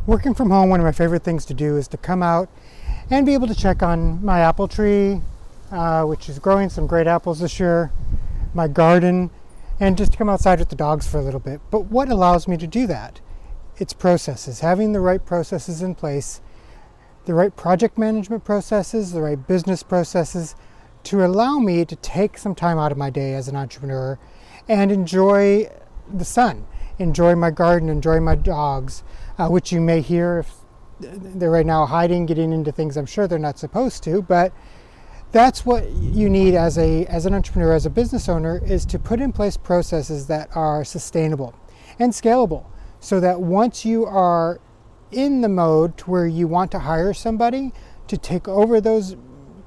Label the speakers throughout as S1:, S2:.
S1: Working from home, one of my favorite things to do is to come out and be able to check on my apple tree, which is growing some great apples this year, my garden, and just to come outside with the dogs for a little bit. But what allows me to do that? It's processes, having the right processes in place, the right project management processes, the right business processes to allow me to take some time out of my day as an entrepreneur and enjoy the sun, enjoy my garden, enjoy my dogs, which you may hear if they're right now hiding, getting into things I'm sure they're not supposed to, but that's what you need as an entrepreneur, as a business owner, is to put in place processes that are sustainable and scalable so that once you are in the mode to where you want to hire somebody to take over those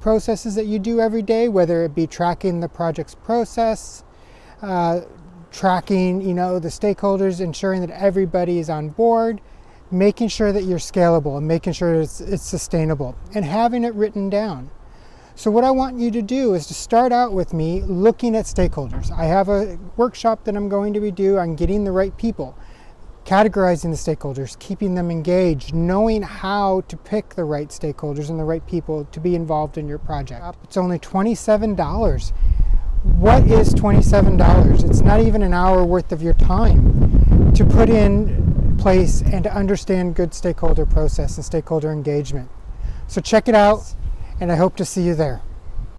S1: processes that you do every day, whether it be tracking the project's process, tracking, the stakeholders, ensuring that everybody is on board, making sure that you're scalable and making sure it's sustainable and having it written down. So what I want you to do is to start out with me looking at stakeholders. I have a workshop that I'm going to be doing on getting the right people, categorizing the stakeholders, keeping them engaged, knowing how to pick the right stakeholders and the right people to be involved in your project. It's only $27. What is $27? It's not even an hour worth of your time to put in place and to understand good stakeholder process and stakeholder engagement. So check it out, and I hope to see you there.